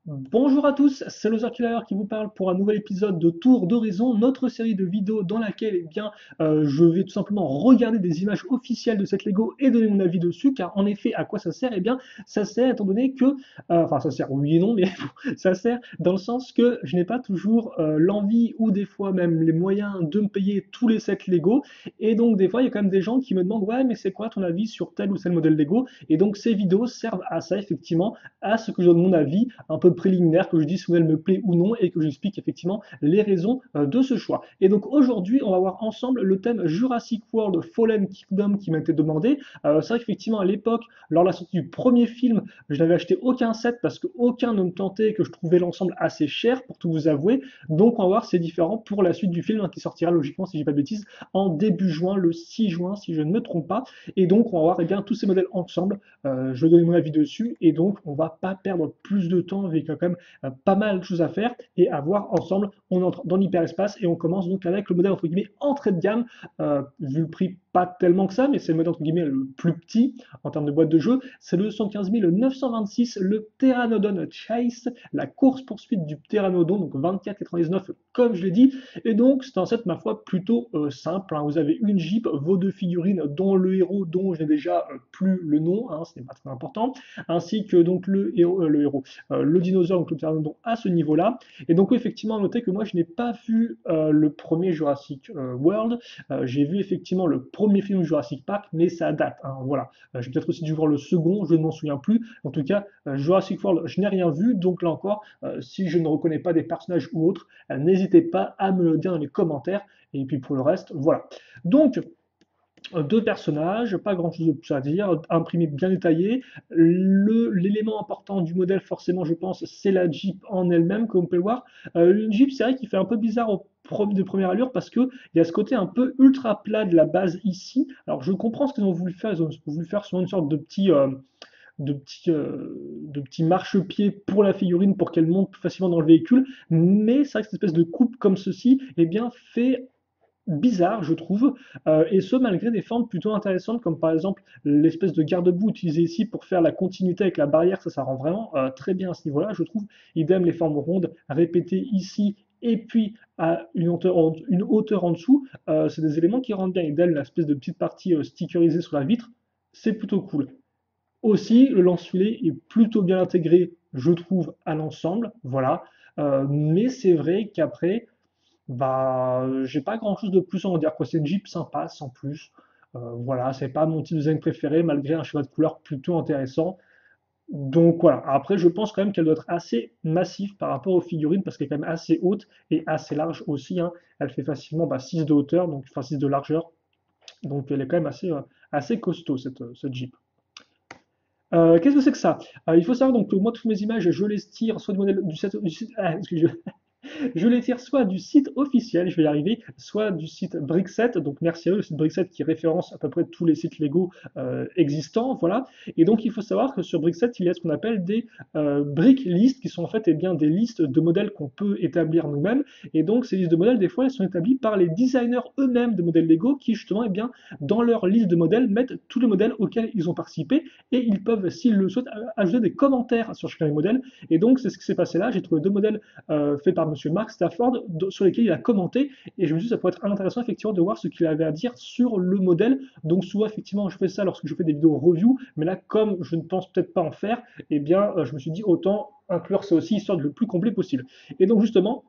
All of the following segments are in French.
Bonjour à tous, c'est le Killer qui vous parle pour un nouvel épisode de Tour d'Horizon, notre série de vidéos dans laquelle je vais tout simplement regarder des images officielles de cette Lego et donner mon avis dessus, car en effet, à quoi ça sert? Eh bien, ça sert étant donné que, enfin ça sert oui et non, mais ça sert dans le sens que je n'ai pas toujours l'envie ou des fois même les moyens de me payer tous les sets Lego, et donc des fois il y a quand même des gens qui me demandent ouais mais c'est quoi ton avis sur tel ou tel modèle Lego? Et donc ces vidéos servent à ça effectivement, à ce que je donne mon avis un peu préliminaire, que je dise si elle me plaît ou non et que j'explique effectivement les raisons de ce choix. Et donc aujourd'hui, on va voir ensemble le thème Jurassic World Fallen Kingdom qui m'a été demandé. C'est vrai qu'effectivement à l'époque, lors de la sortie du premier film, je n'avais acheté aucun set parce qu'aucun ne me tentait, que je trouvais l'ensemble assez cher pour tout vous avouer. Donc on va voir c'est différent pour la suite du film qui sortira logiquement, si je dis pas de bêtises, en début juin, le 6 juin si je ne me trompe pas. Et donc on va voir bien tous ces modèles ensemble. Je vais donner mon avis dessus et donc on va pas perdre plus de temps avec quand même pas mal de choses à faire et à voir ensemble. On entre dans l'hyperespace et on commence donc avec le modèle entre guillemets entrée de gamme, vu le prix pas tellement que ça, mais c'est le modèle entre guillemets le plus petit en termes de boîte de jeu. C'est le 115 926, le Pteranodon Chase, la course poursuite du Pteranodon, donc 24,99 comme je l'ai dit. Et donc c'est un set ma foi plutôt simple. Hein. Vous avez une Jeep, vos deux figurines, dont le héros dont je n'ai déjà plus le nom, hein, ce n'est pas très important, ainsi que donc le dinosaure, donc le pteranodon à ce niveau-là. Et donc oui, effectivement, notez que moi je n'ai pas vu le premier Jurassic World. J'ai vu effectivement le premier film Jurassic Park, mais ça date. Hein, voilà. J'ai peut-être aussi dû voir le second, je ne m'en souviens plus. En tout cas, Jurassic World, je n'ai rien vu. Donc là encore, si je ne reconnais pas des personnages ou autres, n'hésitez pas à me le dire dans les commentaires. Et puis pour le reste, voilà. Donc, deux personnages, pas grand chose de plus à dire, imprimé bien détaillé. L'élément important du modèle, forcément, je pense, c'est la Jeep en elle-même, comme on peut le voir. Une Jeep, c'est vrai qu'il fait un peu bizarre de première allure parce qu'il y a ce côté un peu ultra plat de la base ici. Alors, je comprends ce qu'ils ont voulu faire. Ils ont voulu faire sur une sorte de petits marchepieds pour la figurine pour qu'elle monte plus facilement dans le véhicule. Mais c'est vrai que cette espèce de coupe comme ceci, eh bien, fait bizarre, je trouve, et ce malgré des formes plutôt intéressantes, comme par exemple l'espèce de garde-boue utilisée ici pour faire la continuité avec la barrière, ça rend vraiment très bien à ce niveau-là, je trouve. Idem les formes rondes répétées ici et puis à une hauteur en dessous, c'est des éléments qui rendent bien. Idem l'espèce de petite partie stickerisée sur la vitre, c'est plutôt cool. Aussi, le lance-filet est plutôt bien intégré, je trouve, à l'ensemble, voilà. Mais c'est vrai qu'après, bah, j'ai pas grand-chose de plus à en dire, quoi. C'est une Jeep sympa, sans plus. Voilà, c'est pas mon type de design préféré, malgré un schéma de couleur plutôt intéressant. Donc voilà, après je pense quand même qu'elle doit être assez massive par rapport aux figurines, parce qu'elle est quand même assez haute et assez large aussi. Hein. Elle fait facilement 6 de hauteur, donc enfin 6 de largeur. Donc elle est quand même assez costaud cette Jeep. Qu'est-ce que c'est que ça? Il faut savoir donc que moi toutes mes images je les tire soit du modèle je les tire soit du site officiel, je vais y arriver, soit du site Brickset. Donc merci à eux, le site Brickset qui référence à peu près tous les sites Lego existants, voilà. Et donc il faut savoir que sur Brickset, il y a ce qu'on appelle des brick lists, qui sont en fait bien des listes de modèles qu'on peut établir nous-mêmes. Et donc ces listes de modèles, des fois, elles sont établies par les designers eux-mêmes de modèles Lego, qui justement, dans leur liste de modèles, mettent tous les modèles auxquels ils ont participé, et ils peuvent, s'ils le souhaitent, ajouter des commentaires sur chacun des modèles. Et donc c'est ce qui s'est passé là. J'ai trouvé deux modèles fait par Monsieur Mark Stafford, sur lesquels il a commenté, et je me suis dit ça pourrait être intéressant effectivement de voir ce qu'il avait à dire sur le modèle. Donc souvent effectivement je fais ça lorsque je fais des vidéos review, mais là comme je ne pense peut-être pas en faire, eh bien je me suis dit autant inclure ça aussi, histoire de le plus complet possible. Et donc justement,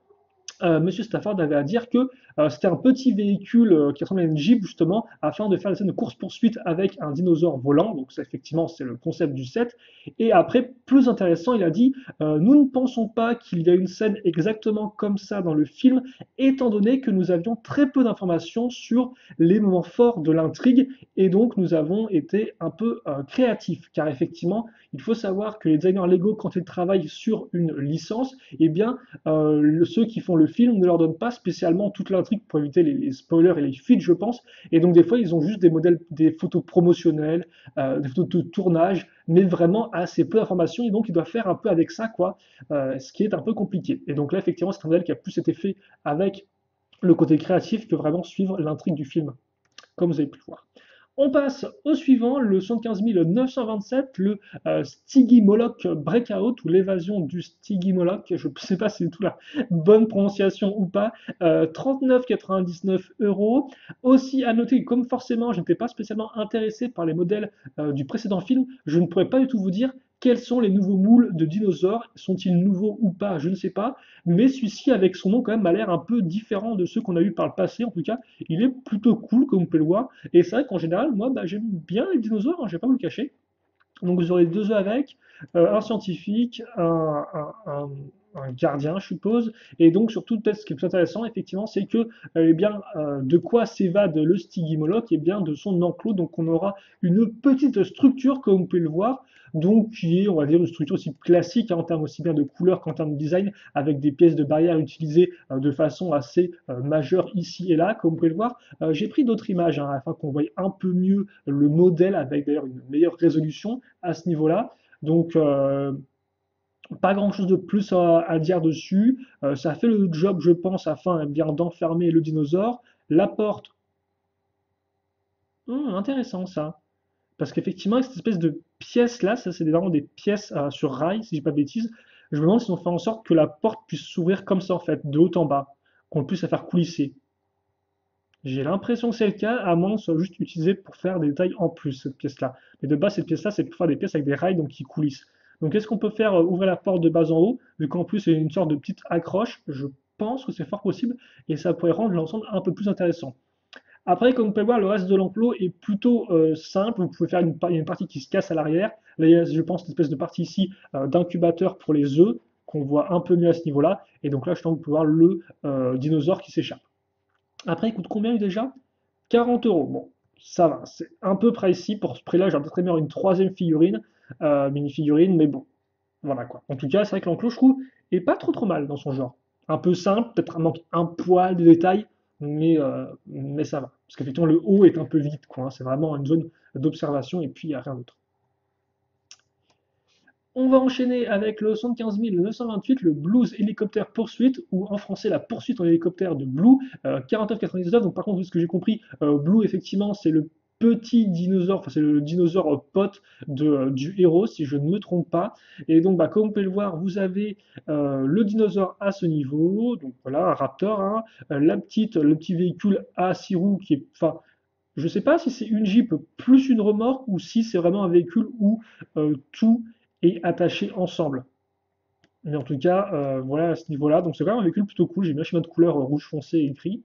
Monsieur Stafford avait à dire que c'était un petit véhicule qui ressemblait à une Jeep justement, afin de faire des scènes de course-poursuite avec un dinosaure volant. Donc ça effectivement c'est le concept du set. Et après, plus intéressant, il a dit nous ne pensons pas qu'il y a une scène exactement comme ça dans le film, étant donné que nous avions très peu d'informations sur les moments forts de l'intrigue, et donc nous avons été un peu créatifs, car effectivement, il faut savoir que les designers Lego, quand ils travaillent sur une licence, eh bien ceux qui font le film ne leur donnent pas spécialement toute l'intrigue pour éviter les spoilers et les fuites, je pense. Et donc des fois, ils ont juste des modèles, des photos promotionnelles, des photos de tournage, mais vraiment assez peu d'informations. Et donc, ils doivent faire un peu avec ça, quoi, ce qui est un peu compliqué. Et donc là, effectivement, c'est un modèle qui a plus été fait avec le côté créatif que vraiment suivre l'intrigue du film, comme vous avez pu le voir. On passe au suivant, le 75 927, le Stygimoloch Breakout ou l'évasion du Stygimoloch. Je ne sais pas si c'est tout la bonne prononciation ou pas. 39,99 euros. Aussi à noter que comme forcément je n'étais pas spécialement intéressé par les modèles du précédent film, je ne pourrais pas du tout vous dire quels sont les nouveaux moules de dinosaures. Sont-ils nouveaux ou pas? Je ne sais pas. Mais celui-ci, avec son nom, quand même, a l'air un peu différent de ceux qu'on a eu par le passé. En tout cas, il est plutôt cool, comme vous pouvez le voir. Et c'est vrai qu'en général, moi, bah, j'aime bien les dinosaures, hein, je vais pas vous le cacher. Donc vous aurez deux œufs avec, un scientifique, un gardien, je suppose. Et donc surtout, peut-être ce qui est plus intéressant, effectivement, c'est que eh bien, de quoi s'évade le stygimoloch? Eh bien, de son enclos. Donc on aura une petite structure, comme vous pouvez le voir, donc qui est, on va dire, une structure aussi classique hein, en termes aussi bien de couleur qu'en termes de design, avec des pièces de barrière utilisées de façon assez majeure ici et là, comme vous pouvez le voir. J'ai pris d'autres images hein, afin qu'on voie un peu mieux le modèle avec d'ailleurs une meilleure résolution à ce niveau-là. Donc, pas grand-chose de plus à dire dessus. Ça fait le job, je pense, afin eh bien d'enfermer le dinosaure. La porte, intéressant ça. Parce qu'effectivement, cette espèce de pièce-là, ça c'est vraiment des pièces sur rail, si je dis pas de bêtises. Je me demande si on fait en sorte que la porte puisse s'ouvrir comme ça, en fait, de haut en bas, qu'on puisse la faire coulisser. J'ai l'impression que c'est le cas, à moins que ce soit juste utilisé pour faire des détails en plus, cette pièce-là. Mais de base, cette pièce-là, c'est pour faire des pièces avec des rails donc qui coulissent. Donc, est-ce qu'on peut faire ouvrir la porte de bas en haut, vu qu'en plus, c'est une sorte de petite accroche? Je pense que c'est fort possible, et ça pourrait rendre l'ensemble un peu plus intéressant. Après, comme vous pouvez voir, le reste de l'enclos est plutôt simple. Vous pouvez faire il y a une partie qui se casse à l'arrière. Là, il y a, je pense, une espèce de partie ici d'incubateur pour les œufs, qu'on voit un peu mieux à ce niveau-là. Et donc là, je pense que vous pouvez voir le dinosaure qui s'échappe. Après, il coûte combien lui déjà? 40 euros. Bon, ça va, c'est un peu pricey pour ce prix-là. J'aurais peut-être aimé avoir une troisième figurine, mini-figurine, mais bon, voilà quoi. En tout cas, c'est vrai que l'enclos, je trouve, est pas trop trop mal dans son genre. Un peu simple, peut-être un manque un poil de détails, mais ça va. Parce qu'effectivement, le haut est un peu vide, quoi, hein. C'est vraiment une zone d'observation et puis il n'y a rien d'autre. On va enchaîner avec le 75 928, le Blues Hélicoptère Poursuite, ou en français la poursuite en hélicoptère de Blue, 49,99. Donc par contre, ce que j'ai compris, Blue, effectivement, c'est le petit dinosaure, enfin c'est le dinosaure pote du héros, si je ne me trompe pas. Et donc, bah, comme vous pouvez le voir, vous avez le dinosaure à ce niveau, donc voilà, un raptor, hein, le petit véhicule à 6 roues qui est, enfin, je ne sais pas si c'est une Jeep plus une remorque ou si c'est vraiment un véhicule où tout est attaché ensemble. Mais en tout cas, voilà à ce niveau-là. Donc c'est quand même un véhicule plutôt cool. J'ai bien chez de couleur rouge foncé et gris.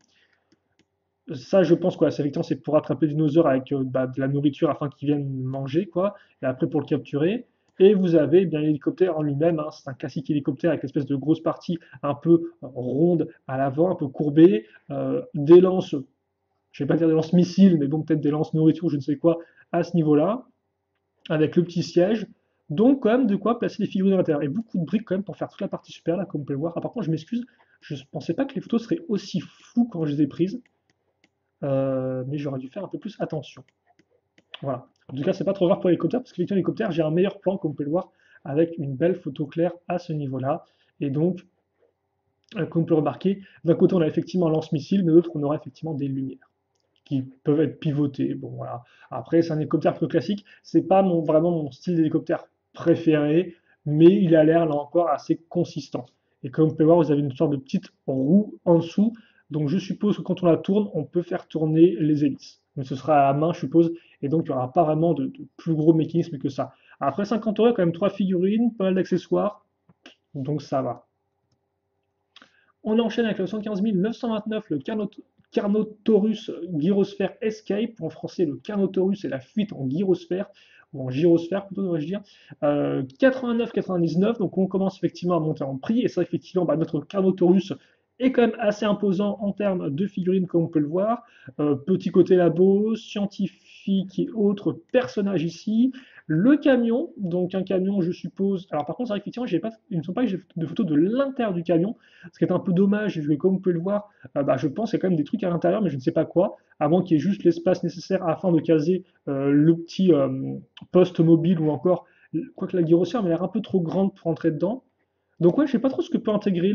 Ça, je pense, quoi, c'est effectivement, c'est pour attraper des dinosaures avec bah, de la nourriture afin qu'ils viennent manger, quoi, et après pour le capturer. Et vous avez eh bien l'hélicoptère en lui-même, hein, c'est un classique hélicoptère avec l'espèce de grosse partie un peu ronde à l'avant, un peu courbée, des lances, je vais pas dire des lances missiles, mais bon, peut-être des lances nourriture, je ne sais quoi, à ce niveau-là, avec le petit siège. Donc, quand même, de quoi placer des figurines à l'intérieur. Et beaucoup de briques, quand même, pour faire toute la partie supérieure, là, comme vous pouvez le voir. Ah, par contre, je m'excuse, je ne pensais pas que les photos seraient aussi floues quand je les ai prises. Mais j'aurais dû faire un peu plus attention. Voilà. En tout cas, c'est pas trop grave pour l'hélicoptère, parce qu'avec l'hélicoptère, j'ai un meilleur plan, comme vous pouvez le voir, avec une belle photo claire à ce niveau-là. Et donc, comme on peut le remarquer, d'un côté, on a effectivement un lance-missile, mais de l'autre, on aura effectivement des lumières qui peuvent être pivotées. Bon, voilà. Après, c'est un hélicoptère plutôt classique. C'est pas vraiment mon style d'hélicoptère préféré, mais il a l'air, là encore, assez consistant. Et comme vous pouvez voir, vous avez une sorte de petite roue en dessous. Donc, je suppose que quand on la tourne, on peut faire tourner les hélices. Mais ce sera à la main, je suppose. Et donc, il n'y aura pas vraiment de plus gros mécanisme que ça. Après 50 euros, il y a quand même trois figurines, pas mal d'accessoires. Donc, ça va. On enchaîne avec le 75 929, le Carnotaurus Gyrosphère Escape, en français le Carnotaurus et la fuite en gyrosphère, ou en gyrosphère plutôt devrais-je dire, 89,99, donc on commence effectivement à monter en prix, et c'est vrai qu'effectivement bah, notre Carnotaurus est quand même assez imposant en termes de figurines comme on peut le voir, petit côté labo, scientifique et autres personnages ici, le camion, donc un camion je suppose, alors par contre c'est vrai qu'effectivement il ne sont pas que j'ai de photos de l'intérieur du camion, ce qui est un peu dommage, comme vous pouvez le voir, bah, je pense qu'il y a quand même des trucs à l'intérieur, mais je ne sais pas quoi, avant qu'il y ait juste l'espace nécessaire afin de caser le petit poste mobile ou encore, quoique la gyrosphere m'a l'air un peu trop grande pour entrer dedans. Donc ouais, je sais pas trop ce que peut intégrer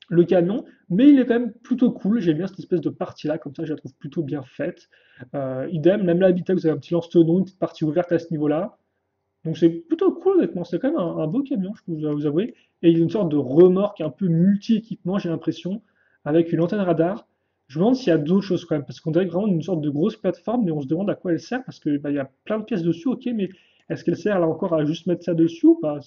le camion, mais il est quand même plutôt cool. J'aime bien cette espèce de partie-là, comme ça je la trouve plutôt bien faite. Idem, même l'habitat, vous avez un petit lance-tenon, une petite partie ouverte à ce niveau-là. Donc c'est plutôt cool honnêtement, c'est quand même un beau camion, je peux vous avouer. Et il y a une sorte de remorque un peu multi-équipement, j'ai l'impression, avec une antenne radar. Je me demande s'il y a d'autres choses quand même, parce qu'on dirait vraiment une sorte de grosse plateforme, mais on se demande à quoi elle sert, parce que bah, il y a plein de pièces dessus, ok, mais est-ce qu'elle sert là encore à juste mettre ça dessus ou pas?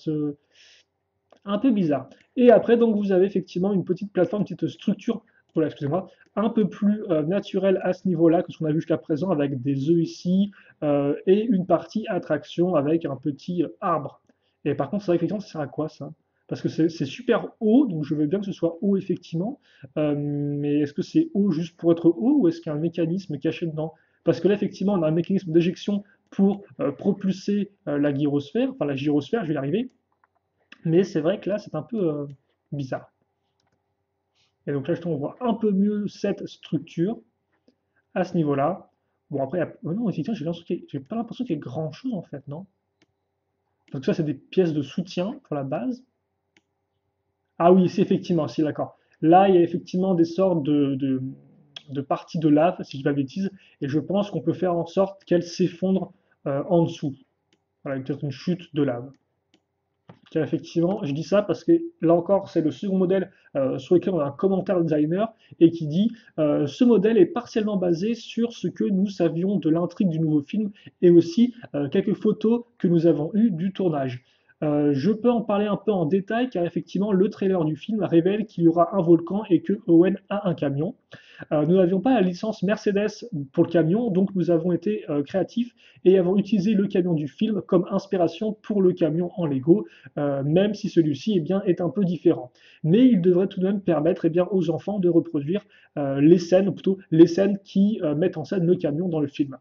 Un peu bizarre. Et après, donc, vous avez effectivement une petite plateforme, une petite structure, voilà, excusez-moi, un peu plus naturelle à ce niveau-là que ce qu'on a vu jusqu'à présent, avec des œufs ici et une partie attraction avec un petit arbre. Et par contre, c'est vrai effectivement, ça sert à quoi ça? Parce que c'est super haut, donc je veux bien que ce soit haut effectivement, mais est-ce que c'est haut juste pour être haut ou est-ce qu'il y a un mécanisme caché dedans? Parce que là, effectivement, on a un mécanisme d'éjection pour propulser la gyrosphère, enfin la gyrosphère, je vais y arriver, mais c'est vrai que là, c'est un peu bizarre. Et donc là, je trouve qu'on voit un peu mieux cette structure à ce niveau-là. Bon, après, non, effectivement, j'ai pas l'impression qu'il y ait grand-chose en fait, non? Parce que ça, c'est des pièces de soutien pour la base. Ah oui, c'est effectivement, si, d'accord. Là, il y a effectivement des sortes de parties de lave, si je dis pas de bêtises, et je pense qu'on peut faire en sorte qu'elles s'effondrent en dessous. Voilà, peut-être une chute de lave. Car effectivement, je dis ça parce que là encore, c'est le second modèle sur lequel on a un commentaire designer et qui dit ce modèle est partiellement basé sur ce que nous savions de l'intrigue du nouveau film et aussi quelques photos que nous avons eues du tournage. Je peux en parler un peu en détail car effectivement, le trailer du film révèle qu'il y aura un volcan et que Owen a un camion. Nous n'avions pas la licence Mercedes pour le camion, donc nous avons été créatifs et avons utilisé le camion du film comme inspiration pour le camion en Lego, même si celui-ci est un peu différent. Mais il devrait tout de même permettre aux enfants de reproduire les scènes, ou plutôt les scènes qui mettent en scène le camion dans le film.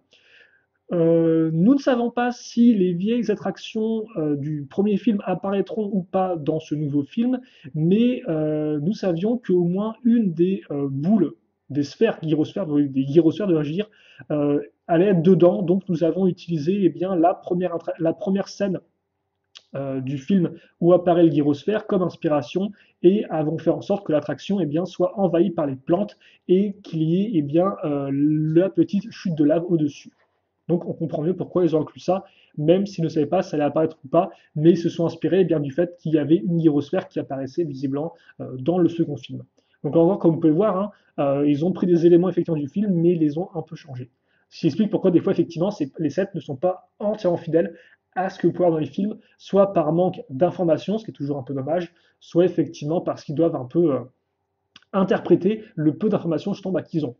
Nous ne savons pas si les vieilles attractions du premier film apparaîtront ou pas dans ce nouveau film, mais nous savions qu'au moins une des boules, des sphères, gyrosphères, des gyrosphères, devrais-je dire, allait être dedans. Donc nous avons utilisé la première scène du film où apparaît le gyrosphère comme inspiration et avons fait en sorte que l'attraction soit envahie par les plantes et qu'il y ait la petite chute de lave au-dessus. Donc on comprend mieux pourquoi ils ont inclus ça, même s'ils ne savaient pas si ça allait apparaître ou pas, mais ils se sont inspirés du fait qu'il y avait une gyrosphère qui apparaissait visiblement dans le second film. Donc encore, comme vous pouvez le voir, hein, ils ont pris des éléments effectivement du film, mais ils les ont un peu changés. Ce qui explique pourquoi des fois effectivement les sets ne sont pas entièrement fidèles à ce que vous pouvez voir dans les films, soit par manque d'informations, ce qui est toujours un peu dommage, soit effectivement parce qu'ils doivent un peu interpréter le peu d'informations justement qu'ils ont.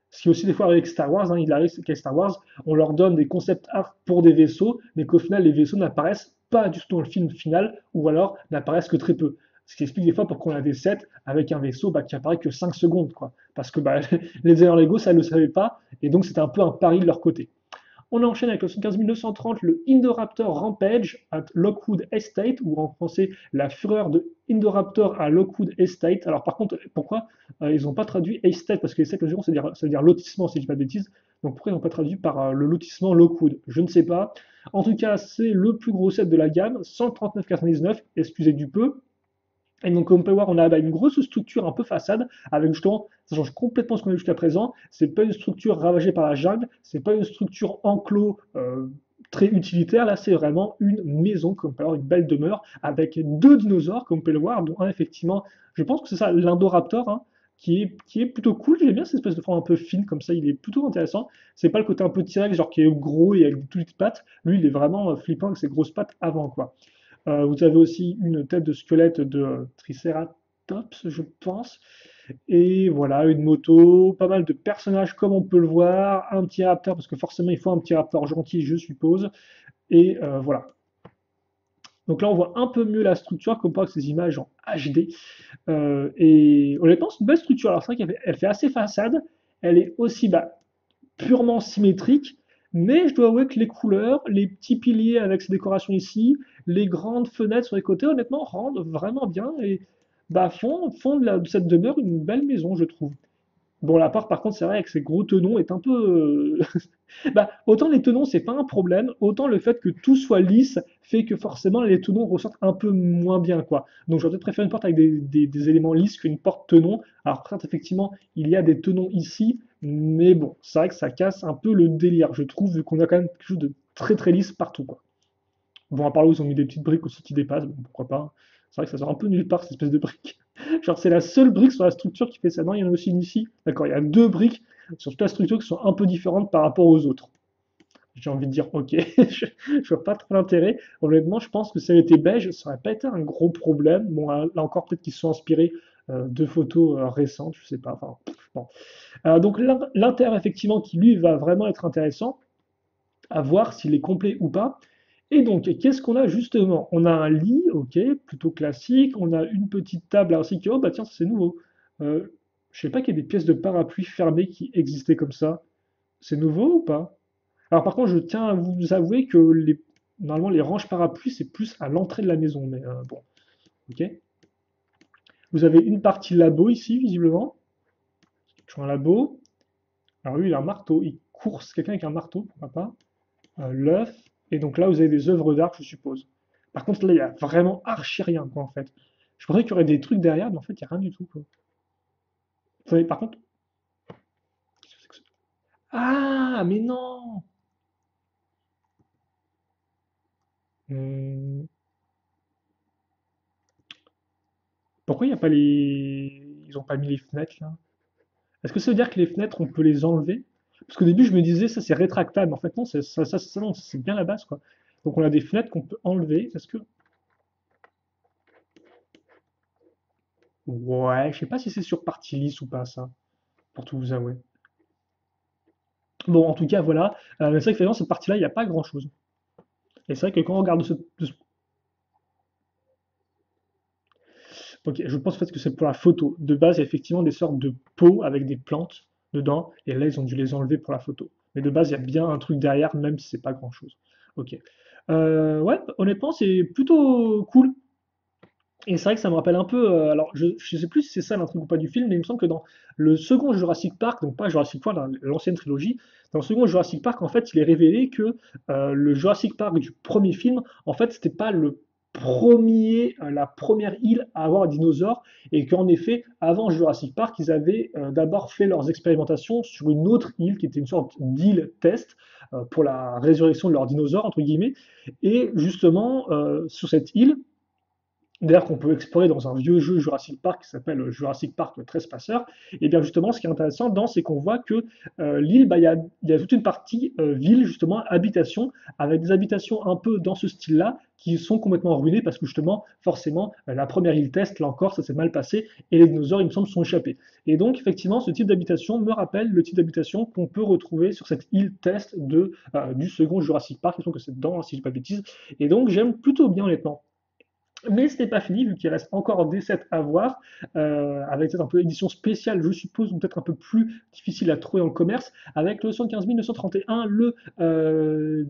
Ce qui est aussi des fois avec Star Wars, hein, il arrive qu'avec Star Wars, on leur donne des concept art pour des vaisseaux, mais qu'au final, les vaisseaux n'apparaissent pas du tout dans le film final, ou alors n'apparaissent que très peu. Ce qui explique des fois pourquoi on a des sets avec un vaisseau qui apparaît que 5 secondes, quoi. Parce que les designers Lego, ça ne le savait pas, et donc c'était un peu un pari de leur côté. On enchaîne avec le 15930, le Indoraptor Rampage at Lockwood Estate, ou en français la fureur de Indoraptor à Lockwood Estate. Alors par contre, pourquoi ils n'ont pas traduit Estate? Parce que Estate, ça veut dire lotissement, si je ne dis pas de bêtises. Donc pourquoi ils n'ont pas traduit par le lotissement Lockwood? Je ne sais pas. En tout cas, c'est le plus gros set de la gamme, 139,99, excusez du peu. Et donc, comme on peut voir, on a une grosse structure un peu façade, avec justement, ça change complètement ce qu'on a vu jusqu'à présent. C'est pas une structure ravagée par la jungle, c'est pas une structure enclos très utilitaire. Là, c'est vraiment une maison, comme on peut avoir une belle demeure, avec deux dinosaures, comme on peut le voir, dont un effectivement, je pense que c'est ça, l'Indoraptor, hein, qui est plutôt cool. J'aime bien cette espèce de forme un peu fine, comme ça, il est plutôt intéressant. C'est pas le côté un peu T-Rex, genre qui est gros et avec des toutes petites pattes. Lui, il est vraiment flippant avec ses grosses pattes avant, quoi. Vous avez aussi une tête de squelette de Triceratops, je pense. Et voilà, une moto, pas mal de personnages comme on peut le voir, un petit raptor, parce que forcément il faut un petit raptor gentil, je suppose. Et voilà. Donc là, on voit un peu mieux la structure comparé avec ces images en HD. Et honnêtement, c'est une belle structure. Alors c'est vrai qu'elle fait assez façade. Elle est aussi purement symétrique, mais je dois avouer que les couleurs, les petits piliers avec ces décorations ici, les grandes fenêtres sur les côtés, honnêtement, rendent vraiment bien et font de cette demeure une belle maison, je trouve. Bon, la part, par contre, c'est vrai, avec ces gros tenons, est un peu. Bah, autant les tenons, c'est pas un problème, autant le fait que tout soit lisse fait que forcément les tenons ressortent un peu moins bien, quoi. Donc, j'aurais peut-être préféré une porte avec des éléments lisses qu'une porte tenon. Alors, certes, effectivement, il y a des tenons ici, mais bon, c'est vrai que ça casse un peu le délire, je trouve, vu qu'on a quand même quelque chose de très très lisse partout, quoi. Bon, à part là où ils ont mis des petites briques aussi qui dépassent, bon, pourquoi pas. C'est vrai que ça sort un peu nulle part, cette espèce de brique. Genre, c'est la seule brique sur la structure qui fait ça. Non, il y en a aussi une ici. D'accord, il y a deux briques sur toute la structure qui sont un peu différentes par rapport aux autres. J'ai envie de dire, ok, je vois pas trop l'intérêt. Honnêtement, je pense que si ça avait été beige, ça aurait pas été un gros problème. Bon, là encore, peut-être qu'ils se sont inspirés de photos récentes, je sais pas. Enfin, bon. Donc, l'intérieur, effectivement, qui lui va vraiment être intéressant, à voir s'il est complet ou pas. Et donc, qu'est-ce qu'on a justement? On a un lit, ok, plutôt classique. On a une petite table ainsi que, oh bah tiens, ça, c'est nouveau. Je sais pas qu'il y ait des pièces de parapluie fermées qui existaient comme ça. C'est nouveau ou pas? Alors par contre, je tiens à vous avouer que normalement les ranges parapluies, c'est plus à l'entrée de la maison. Mais bon, ok. Vous avez une partie labo ici, visiblement. Toujours un labo. Alors lui, il a un marteau. Il course quelqu'un avec un marteau, pourquoi pas. L'œuf. Et donc là, vous avez des œuvres d'art, je suppose. Par contre, là, il y a vraiment archi rien, quoi, en fait. Je pensais qu'il y aurait des trucs derrière, mais en fait, il n'y a rien du tout, quoi. Vous savez, par contre. Qu'est-ce que c'est que ça? Ah, mais non! Hum, Pourquoi il n'y a pas les. Ils n'ont pas mis les fenêtres, là? Est-ce que ça veut dire que les fenêtres, on peut les enlever? Parce qu'au début, je me disais, ça, c'est rétractable. En fait, non, non, c'est bien la base, quoi. Donc, on a des fenêtres qu'on peut enlever. Est-ce que. Ouais, je sais pas si c'est sur partie lisse ou pas, ça, pour tout vous avouer. Bon, en tout cas, voilà. Mais c'est vrai que finalement, cette partie-là, il n'y a pas grand-chose. Et c'est vrai que quand on regarde ok, je pense en fait que c'est pour la photo. De base, il y a effectivement des sortes de pots avec des plantes dedans. Et là, ils ont dû les enlever pour la photo. Mais de base, il y a bien un truc derrière, même si c'est pas grand-chose. Ok. Ouais, honnêtement, c'est plutôt cool. Et c'est vrai que ça me rappelle un peu. Alors, je sais plus si c'est ça l'intrigue ou pas du film, mais il me semble que dans le second Jurassic Park, donc pas Jurassic Park, dans l'ancienne trilogie, dans le second Jurassic Park, en fait, il est révélé que le Jurassic Park du premier film, en fait, c'était pas la première île à avoir un dinosaure, et qu'en effet, avant Jurassic Park, ils avaient d'abord fait leurs expérimentations sur une autre île qui était une sorte d'île test pour la résurrection de leurs dinosaures, entre guillemets, et justement, sur cette île, d'ailleurs qu'on peut explorer dans un vieux jeu Jurassic Park qui s'appelle Jurassic Park le Trespasser, et bien justement ce qui est intéressant dedans, c'est qu'on voit que l'île, bah, il y a toute une partie ville, justement, habitation, avec des habitations un peu dans ce style-là, qui sont complètement ruinées parce que justement, forcément, la première île test, là encore, ça s'est mal passé, et les dinosaures, il me semble, sont échappés. Et donc, effectivement, ce type d'habitation me rappelle le type d'habitation qu'on peut retrouver sur cette île test du second Jurassic Park, il me semble que c'est dedans, hein, si je ne dis pas de bêtises, et donc j'aime plutôt bien honnêtement. Mais ce n'est pas fini, vu qu'il reste encore des sets à voir, avec peut-être un peu édition spéciale, je suppose, ou peut-être un peu plus difficile à trouver en commerce, avec le 75 931, le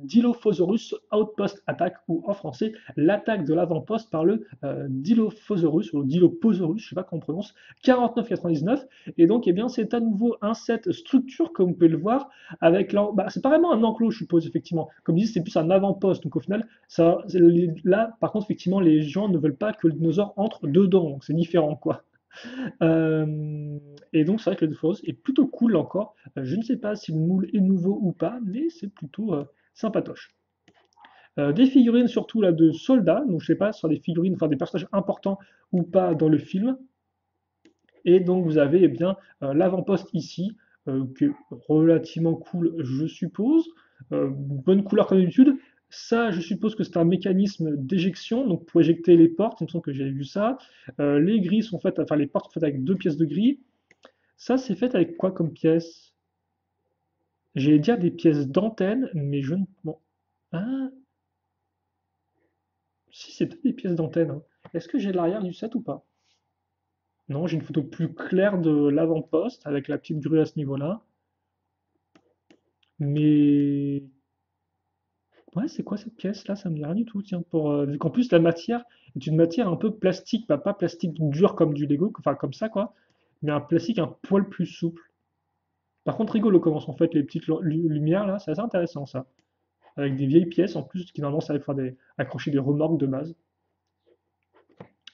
Dilophosaurus Outpost Attack, ou en français, l'attaque de l'avant-poste par le Dilophosaurus, ou le Dilophosaurus, je ne sais pas comment on prononce, 49,99. Et donc, eh bien, c'est à nouveau un set structure, comme vous pouvez le voir, avec bah, c'est pas vraiment un enclos, je suppose, effectivement. Comme je dis, c'est plus un avant-poste, donc au final, ça, là, par contre, effectivement, les gens ne veulent pas que le dinosaure entre dedans, donc c'est différent, quoi. Et donc, c'est vrai que le Dinosaurus est plutôt cool encore. Je ne sais pas si le moule est nouveau ou pas, mais c'est plutôt sympatoche. Des figurines surtout là de soldats, donc je sais pas, sur des figurines, enfin des personnages importants ou pas dans le film. Et donc vous avez eh bien l'avant-poste ici, qui est relativement cool, je suppose. Bonne couleur comme d'habitude. Ça, je suppose que c'est un mécanisme d'éjection, donc pour éjecter les portes, il me semble que j'avais vu ça. Les grilles sont faites, enfin les portes sont faites avec deux pièces de gris. Ça, c'est fait avec quoi comme pièce? J'allais dire des pièces d'antenne, mais je ne. Bon. Ah, si, c'est peut-être des pièces d'antenne, hein. Est-ce que j'ai l'arrière du set ou pas? Non, j'ai une photo plus claire de l'avant-poste avec la petite grue à ce niveau-là. Mais ouais, c'est quoi cette pièce-là? Ça me dit rien du tout. Tiens, vu qu'en plus la matière est une matière un peu plastique, pas plastique dur comme du Lego, enfin comme ça quoi, mais un plastique un poil plus souple. Par contre, rigolo comment sont faites les petites lumières là, c'est assez intéressant ça. Avec des vieilles pièces en plus qui normalement servent à faire accrocher des remorques de base.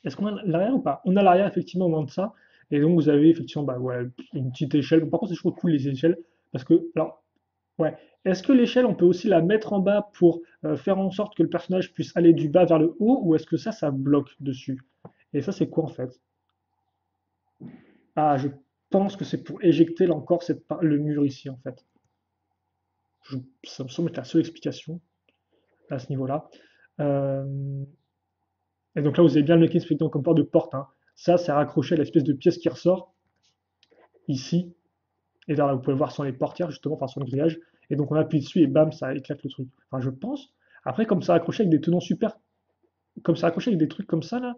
Est-ce qu'on a l'arrière ou pas? On a l'arrière effectivement au moins de ça. Et donc vous avez effectivement bah, ouais, une petite échelle. Bon, par contre, c'est toujours cool les échelles. Parce que, alors, ouais. Est-ce que l'échelle, on peut aussi la mettre en bas pour faire en sorte que le personnage puisse aller du bas vers le haut, ou est-ce que ça bloque dessus? Et ça, c'est quoi en fait? Ah, je pense que c'est pour éjecter là encore le mur ici en fait. Ça me semble être la seule explication à ce niveau-là. Euh, et donc là, vous avez bien le mécanisme effectivement comme porte de porte, hein. Ça, c'est raccroché à l'espèce de pièce qui ressort ici. Et là, vous pouvez le voir sur les portières, justement, enfin sur le grillage. Et donc on appuie dessus et bam, ça éclate le truc. Enfin, je pense. Après, comme ça accroché avec des tenons super, comme ça accroché avec des trucs comme ça, là,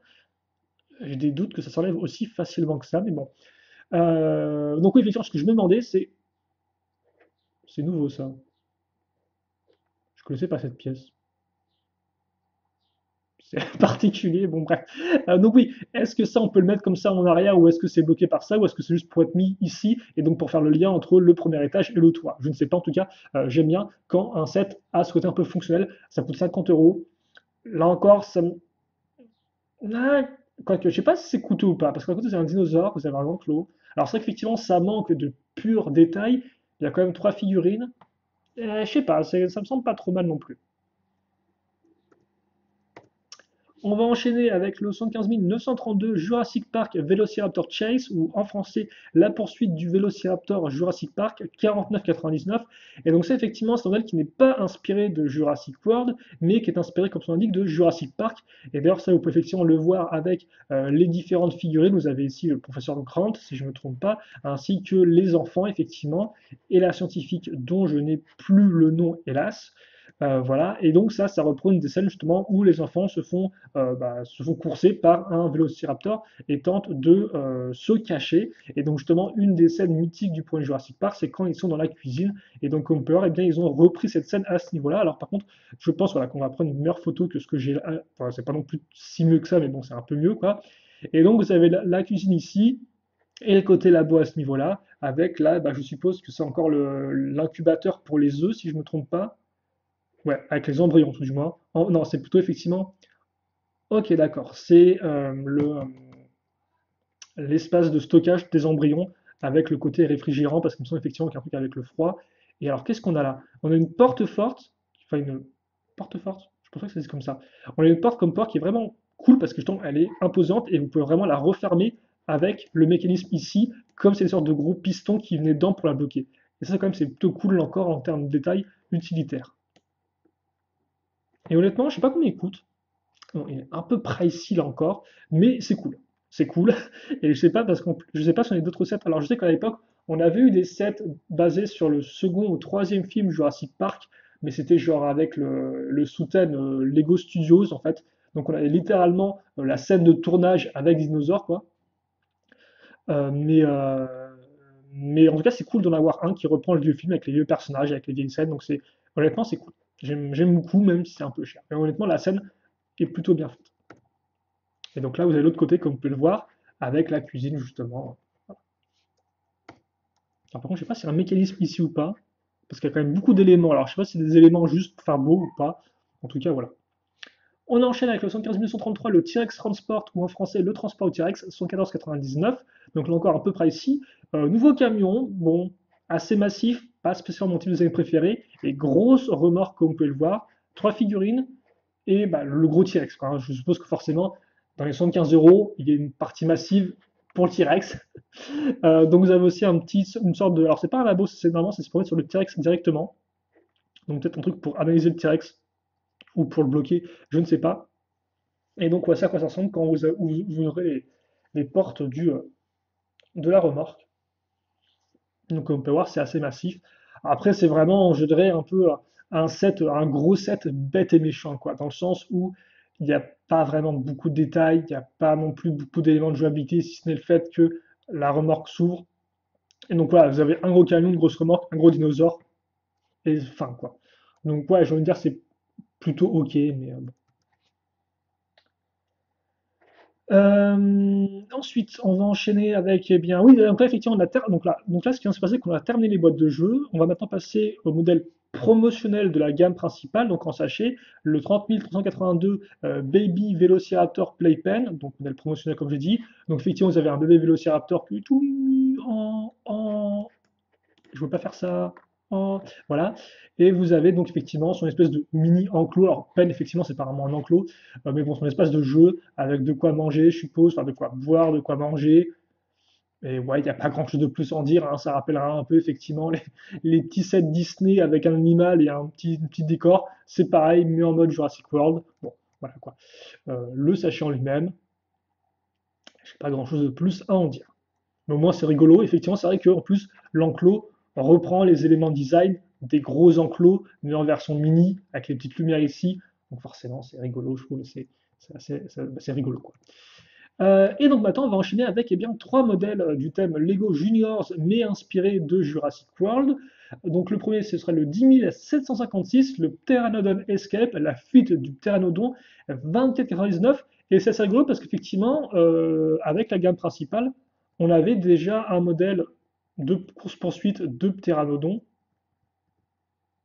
j'ai des doutes que ça s'enlève aussi facilement que ça, mais bon. Donc oui, effectivement, ce que je me demandais, c'est nouveau ça. Je connaissais pas cette pièce. C'est particulier, bon bref. Donc oui, est-ce que ça on peut le mettre comme ça en arrière ou est-ce que c'est bloqué par ça ou est-ce que c'est juste pour être mis ici et donc pour faire le lien entre le premier étage et le toit? Je ne sais pas en tout cas, j'aime bien quand un set a ce côté un peu fonctionnel, ça coûte 50 euros. Là encore, ça me... Ah, quoique, je sais pas si c'est coûteux ou pas, parce qu'à côté c'est un dinosaure, vous avez un enclos. Alors c'est vrai qu'effectivement ça manque de purs détails, il y a quand même trois figurines. Je sais pas, ça me semble pas trop mal non plus. On va enchaîner avec le 115 932 Jurassic Park Velociraptor Chase, ou en français la poursuite du Velociraptor Jurassic Park 49,99. Et donc c'est effectivement un modèle qui n'est pas inspiré de Jurassic World, mais qui est inspiré, comme son indique, de Jurassic Park. Et d'ailleurs ça vous pouvez effectivement le voir avec les différentes figurines. Vous avez ici le professeur Grant, si je ne me trompe pas, ainsi que les enfants effectivement, et la scientifique dont je n'ai plus le nom hélas. Voilà, et donc ça reprend une des scènes justement où les enfants se font courser par un vélociraptor et tentent de se cacher. Et donc justement, une des scènes mythiques du premier Jurassic Park, c'est quand ils sont dans la cuisine. Et donc comme peur, eh bien, ils ont repris cette scène à ce niveau-là. Alors par contre, je pense voilà, qu'on va prendre une meilleure photo que ce que j'ai là. Enfin, c'est pas non plus si mieux que ça, mais bon, c'est un peu mieux, quoi. Et donc vous avez la cuisine ici, et le côté labo à ce niveau-là, avec là, bah, je suppose que c'est encore l'incubateur pour les œufs, si je ne me trompe pas. Ouais, avec les embryons tout du moins. Non, c'est plutôt effectivement. Ok, d'accord. C'est l'espace de stockage des embryons avec le côté réfrigérant, parce qu'il me semble effectivement qu'il y a un truc avec le froid. Et alors, qu'est-ce qu'on a là? On a une porte forte, enfin une porte forte, je pense pas que c'est comme ça. On a une porte comme porte qui est vraiment cool parce que justement, elle est imposante et vous pouvez vraiment la refermer avec le mécanisme ici, comme c'est une sorte de gros piston qui venait dedans pour la bloquer. Et ça, quand même, c'est plutôt cool encore en termes de détails utilitaires. Et honnêtement, je sais pas combien il coûte. Bon, il est un peu pricey là encore, mais c'est cool. C'est cool. Et je sais pas parce je sais pas si on a d'autres sets. Alors je sais qu'à l'époque, on avait eu des sets basés sur le second ou troisième film Jurassic Park, mais c'était genre avec le sous-thème Lego Studios en fait. Donc on avait littéralement la scène de tournage avec des dinosaures quoi. Euh, mais, euh, mais en tout cas, c'est cool d'en avoir un qui reprend le vieux film avec les vieux personnages, avec les vieilles scènes. Donc c'est honnêtement c'est cool. J'aime beaucoup même si c'est un peu cher. Mais honnêtement, la scène est plutôt bien faite. Et donc là, vous avez l'autre côté, comme vous pouvez le voir, avec la cuisine, justement. Alors, par contre, je ne sais pas si c'est un mécanisme ici ou pas, parce qu'il y a quand même beaucoup d'éléments. Alors, je ne sais pas si c'est des éléments juste pour faire beau ou pas. En tout cas, voilà. On enchaîne avec le 115 133, le T-Rex Transport, ou en français, le transport au T-Rex, 114,99. Donc là encore, un peu près ici. Nouveau camion, bon, assez massif, pas spécialement mon type de design préféré, et grosse remorque, comme vous pouvez le voir. Trois figurines, et bah, le gros T-Rex, quoi, hein. Je suppose que forcément, dans les 75 euros, il y a une partie massive pour le T-Rex. Donc vous avez aussi une sorte de. Alors c'est pas un labo, c'est normalement c'est se promener sur le T-Rex directement. Donc peut-être un truc pour analyser le T-Rex ou pour le bloquer, je ne sais pas. Et donc voici à quoi ça ressemble quand vous aurez les portes de la remorque. Donc comme on peut voir, c'est assez massif. Après, c'est vraiment, je dirais, un peu un gros set bête et méchant, quoi, dans le sens où il n'y a pas vraiment beaucoup de détails, il n'y a pas non plus beaucoup d'éléments de jouabilité, si ce n'est le fait que la remorque s'ouvre. Et donc voilà, vous avez un gros camion, une grosse remorque, un gros dinosaure, et fin, quoi. Donc ouais, j'ai envie de dire, c'est plutôt ok, mais bon. Ensuite, on va enchaîner avec, eh bien, oui, donc là, effectivement, donc là, ce qui vient de se passer, c'est qu'on a terminé les boîtes de jeux. On va maintenant passer au modèle promotionnel de la gamme principale. Donc, en sachet, le 30382 Baby Velociraptor Playpen, donc modèle promotionnel, comme j'ai dit. Donc, effectivement, vous avez un bébé Velociraptor qui est tout mimi je ne veux pas faire ça. Voilà. Et vous avez donc effectivement son espèce de mini enclos. Alors, peine, effectivement, c'est pas vraiment un enclos, mais bon, son espace de jeu avec de quoi manger, je suppose, enfin de quoi boire, de quoi manger. Et ouais, il n'y a pas grand chose de plus à en dire, hein. Ça rappellera un peu effectivement les petits sets Disney avec un animal et un petit décor. C'est pareil, mais en mode Jurassic World. Bon, voilà quoi. Le sachet en lui-même, j'ai pas grand chose de plus à en dire. Mais au moins, c'est rigolo. Effectivement, c'est vrai qu'en plus, l'enclos reprend les éléments design des gros enclos, mais en version mini, avec les petites lumières ici. Donc forcément, c'est rigolo, je trouve. C'est rigolo, quoi. Et donc maintenant, on va enchaîner avec eh bien, trois modèles du thème Lego Juniors, mais inspirés de Jurassic World. Donc le premier, ce sera le 10756, le Pteranodon Escape, la fuite du Pteranodon, 24,99. Et c'est assez rigolo parce qu'effectivement, avec la gamme principale, on avait déjà un modèle de course-poursuite de Pteranodon,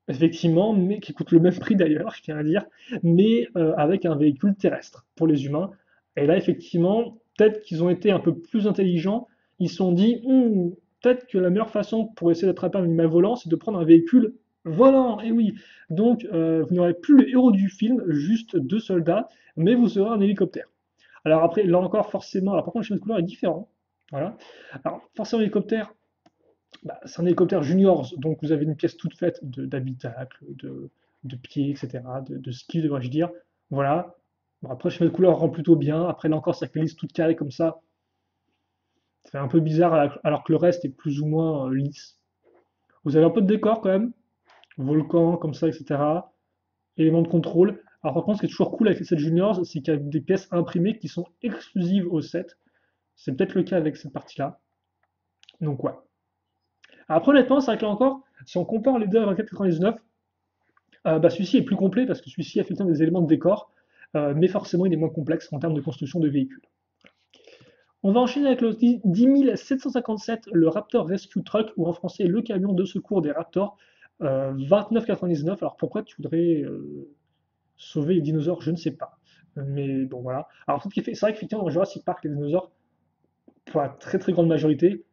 effectivement, mais qui coûte le même prix d'ailleurs, je tiens à dire, mais avec un véhicule terrestre pour les humains. Et là, effectivement, peut-être qu'ils ont été un peu plus intelligents. Ils se sont dit, peut-être que la meilleure façon pour essayer d'attraper un animal volant, c'est de prendre un véhicule volant. Et oui, donc vous n'aurez plus le héros du film, juste deux soldats, mais vous aurez un hélicoptère. Alors après, là encore, forcément, alors par contre, le schéma de couleur est différent. Voilà. Alors, forcément, l'hélicoptère, bah, c'est un hélicoptère juniors, donc vous avez une pièce toute faite d'habitacle, de pieds, etc., de ski, devrais-je dire. Voilà. Bon, après, le schéma de couleur rend plutôt bien. Après, là encore, ça glisse toute carrée comme ça. Ça fait un peu bizarre alors que le reste est plus ou moins lisse. Vous avez un peu de décor quand même. Volcan, comme ça, etc. Éléments de contrôle. Alors par contre, ce qui est toujours cool avec les sets juniors, c'est qu'il y a des pièces imprimées qui sont exclusives au set. C'est peut-être le cas avec cette partie-là. Donc ouais. Après, honnêtement, c'est vrai que là encore, si on compare les deux à 24,99, bah, celui-ci est plus complet parce que celui-ci a effectivement des éléments de décor, mais forcément il est moins complexe en termes de construction de véhicules. On va enchaîner avec le 10757, le Raptor Rescue Truck, ou en français le camion de secours des Raptors, 29,99. Alors pourquoi tu voudrais sauver les dinosaures? Je ne sais pas. Mais bon voilà. Alors c'est vrai qu'effectivement dans Jurassic Park, les dinosaures, pour la très très grande majorité,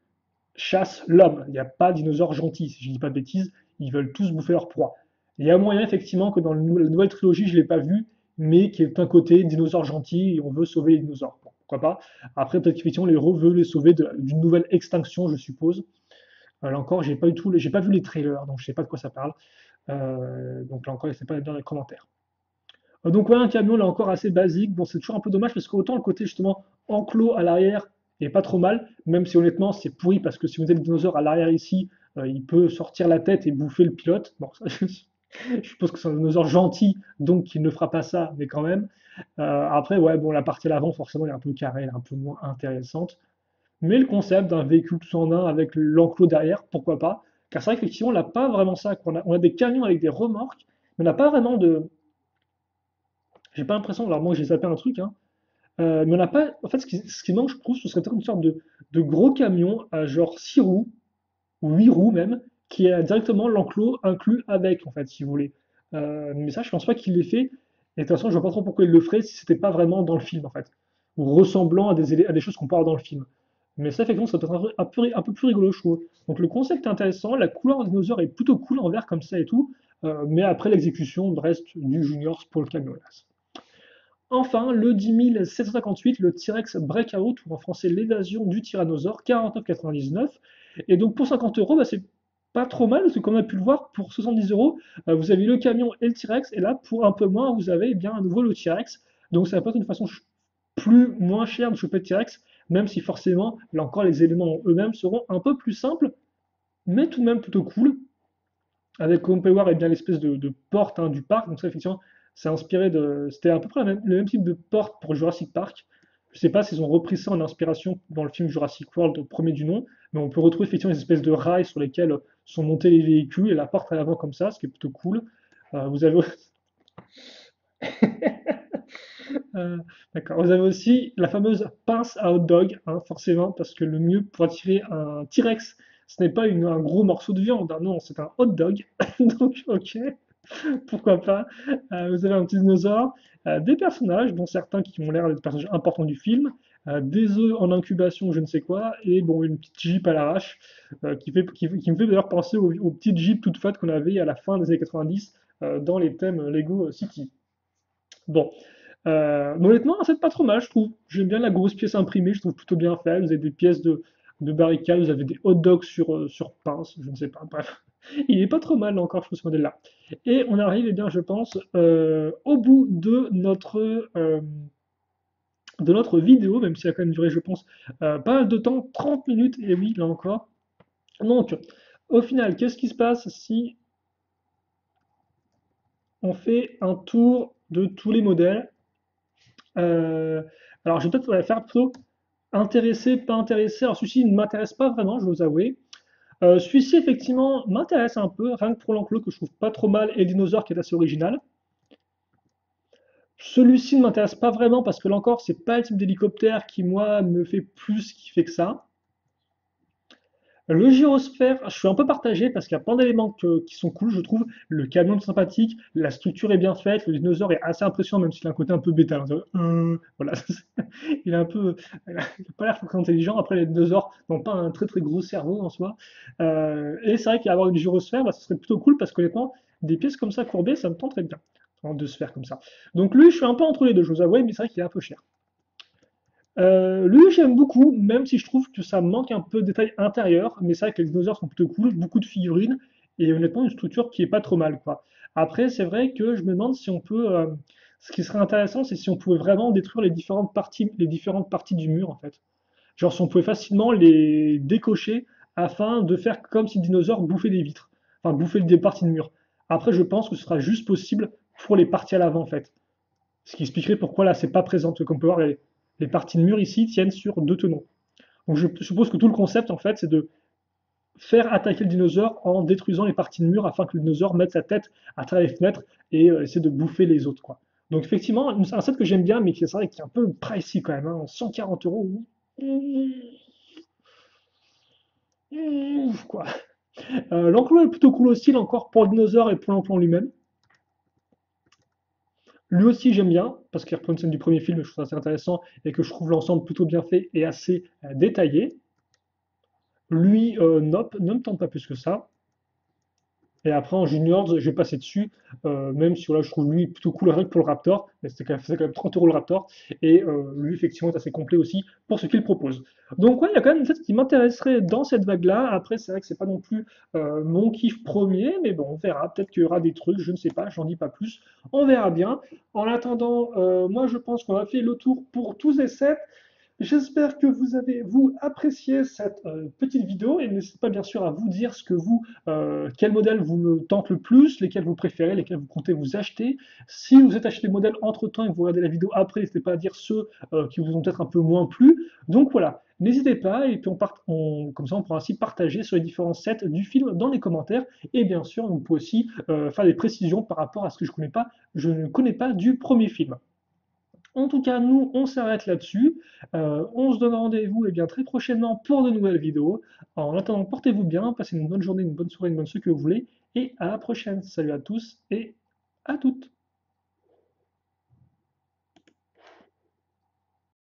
chassent l'homme. Il n'y a pas de dinosaures gentils, si je ne dis pas de bêtises, ils veulent tous bouffer leur proie. Il y a moyen effectivement que dans la nouvelle trilogie, je ne l'ai pas vu, mais qui est un côté dinosaure gentil et on veut sauver les dinosaures. Bon, pourquoi pas. Après, peut-être qu'effectivement, les héros veulent les sauver d'une nouvelle extinction, je suppose. Là encore, j'ai pas vu les trailers, donc je sais pas de quoi ça parle. Donc là encore, n'hésitez pas à dire dans les commentaires. Donc voilà un camion là encore assez basique. Bon, c'est toujours un peu dommage parce qu'autant le côté justement enclos à l'arrière est pas trop mal, même si honnêtement c'est pourri parce que si vous avez le dinosaure à l'arrière ici, il peut sortir la tête et bouffer le pilote. Bon, ça, je suppose que c'est un dinosaure gentil, donc il ne fera pas ça, mais quand même. Après, ouais, bon, la partie à l'avant, forcément, elle est un peu carrée, elle est un peu moins intéressante. Mais le concept d'un véhicule tout en un avec l'enclos derrière, pourquoi pas? Car c'est vrai qu'effectivement, on n'a pas vraiment ça. On a des camions avec des remorques, mais on n'a pas vraiment de. J'ai pas l'impression, alors moi j'ai zappé un truc, hein, mais on n'a pas. En fait, ce qui manque, je trouve, ce serait peut-être une sorte de gros camion à genre 6 roues, ou 8 roues même, qui a directement l'enclos inclus avec, en fait, si vous voulez. Mais ça, je pense pas qu'il l'ait fait. Et de toute façon, je vois pas trop pourquoi il le ferait si c'était pas vraiment dans le film, en fait. Ou ressemblant à des choses qu'on peut avoir dans le film. Mais ça, effectivement, ça peut être un peu plus rigolo, je trouve. Donc le concept est intéressant, la couleur des dinosaures est plutôt cool en vert comme ça et tout. Mais après, l'exécution reste du Juniors pour le camion, hélas. Enfin, le 10758, le T-Rex Breakout, ou en français l'évasion du tyrannosaure, 49,99. Et donc pour 50 euros, bah, c'est pas trop mal, parce que comme on a pu le voir, pour 70 euros, vous avez le camion et le T-Rex, et là, pour un peu moins, vous avez eh bien à nouveau le T-Rex. Donc ça va pas être une façon moins chère de choper le T-Rex, même si forcément, là encore, les éléments eux-mêmes seront un peu plus simples, mais tout de même plutôt cool avec, comme on peut le voir, eh bien, l'espèce de porte hein, du parc. Donc ça, effectivement, c'est inspiré de. C'était à peu près le même type de porte pour Jurassic Park. Je ne sais pas s'ils ont repris ça en inspiration dans le film Jurassic World, au premier du nom, mais on peut retrouver effectivement des espèces de rails sur lesquels sont montés les véhicules et la porte à l'avant comme ça, ce qui est plutôt cool. Vous avez Euh, d'accord. Vous avez aussi la fameuse pince à hot dog, hein, forcément, parce que le mieux pour attirer un T-Rex, ce n'est pas un gros morceau de viande, hein, non, c'est un hot dog. Donc, ok, pourquoi pas. Vous avez un petit dinosaure, des personnages, dont certains qui ont l'air d'être des personnages importants du film, des œufs en incubation, je ne sais quoi, et bon, une petite Jeep à l'arrache, qui me fait d'ailleurs penser aux petites Jeeps toutes faites qu'on avait à la fin des années 90 dans les thèmes Lego City. Bon, mais honnêtement, c'est pas trop mal, je trouve. J'aime bien la grosse pièce imprimée, je trouve plutôt bien faite. Vous avez des pièces de barricade, vous avez des hot dogs sur pince, je ne sais pas, bref. Il est pas trop mal encore, je trouve, ce modèle-là. Et on arrive, eh bien, je pense, au bout de notre vidéo, même si elle a quand même duré, je pense, pas mal de temps, 30 minutes, et oui, là encore. Donc, au final, qu'est-ce qui se passe si on fait un tour de tous les modèles? Euh, alors, je vais peut-être faire plutôt intéressé, pas intéressé. Alors, celui-ci ne m'intéresse pas vraiment, je dois vous avouer. Celui-ci, effectivement, m'intéresse un peu, rien que pour l'enclos que je trouve pas trop mal et le dinosaure qui est assez original. Celui-ci ne m'intéresse pas vraiment parce que là encore, c'est pas le type d'hélicoptère qui, moi, me fait plus kiffer que ça. Le gyrosphère, je suis un peu partagé parce qu'il y a plein d'éléments qui sont cool, je trouve. Le camion est sympathique, la structure est bien faite, le dinosaure est assez impressionnant, même s'il a un côté un peu bêta. Hein. Voilà, il est un peu, il a pas l'air très intelligent. Après, les dinosaures n'ont pas un très très gros cerveau en soi. Et c'est vrai qu'avoir une gyrosphère, bah, ce serait plutôt cool parce qu'honnêtement, des pièces comme ça courbées, ça me tenterait bien de se faire comme ça. Donc lui, je suis un peu entre les deux, je vous avoue, mais c'est vrai qu'il est un peu cher. Lui, j'aime beaucoup, même si je trouve que ça manque un peu de détails intérieurs, mais c'est vrai que les dinosaures sont plutôt cool, beaucoup de figurines, et honnêtement, une structure qui est pas trop mal, quoi. Après, c'est vrai que je me demande si on peut. Ce qui serait intéressant, c'est si on pouvait vraiment détruire les différentes parties du mur, en fait. Genre, si on pouvait facilement les décocher afin de faire comme si le dinosaure bouffait des vitres, enfin, bouffait des parties de mur. Après, je pense que ce sera juste possible pour les parties à l'avant, en fait. Ce qui expliquerait pourquoi là, c'est pas présent. Comme on peut voir, les parties de mur ici tiennent sur deux tenons. Donc je suppose que tout le concept, en fait, c'est de faire attaquer le dinosaure en détruisant les parties de mur afin que le dinosaure mette sa tête à travers les fenêtres et essaie de bouffer les autres, quoi. Donc effectivement, un set que j'aime bien, mais qui est vrai qui est un peu pricey quand même, hein, 140 euros. Ouf, quoi. L'enclos est plutôt cool aussi, là encore pour le dinosaure et pour l'enclos lui-même. Lui aussi j'aime bien, parce qu'il reprend une scène du premier film, je trouve ça assez intéressant, et que je trouve l'ensemble plutôt bien fait et assez détaillé. Lui, nope, ne me tente pas plus que ça. Et après, en juniors, je vais passer dessus, même si voilà, je trouve lui plutôt cool rien que pour le Raptor, mais c'est quand même 30 euros le Raptor, et lui, effectivement, est assez complet aussi pour ce qu'il propose. Donc, ouais, il y a quand même une tête qui m'intéresserait dans cette vague-là. Après, c'est vrai que c'est pas non plus mon kiff premier, mais bon, on verra. Peut-être qu'il y aura des trucs, je ne sais pas, j'en dis pas plus. On verra bien. En attendant, moi, je pense qu'on a fait le tour pour tous et sept. J'espère que vous avez, vous, apprécié cette petite vidéo et n'hésitez pas bien sûr à vous dire quel modèle vous me tente le plus, lesquels vous préférez, lesquels vous comptez vous acheter. Si vous êtes acheté le modèle entre-temps et que vous regardez la vidéo après, n'hésitez pas à dire ceux qui vous ont peut-être un peu moins plu. Donc voilà, n'hésitez pas et puis comme ça on pourra ainsi partager sur les différents sets du film dans les commentaires et bien sûr on peut aussi faire des précisions par rapport à ce que je ne connais pas du premier film. En tout cas, nous, on s'arrête là-dessus. On se donne rendez-vous bien, très prochainement pour de nouvelles vidéos. En attendant, portez-vous bien, passez une bonne journée, une bonne soirée, une bonne ce que vous voulez. Et à la prochaine. Salut à tous et à toutes.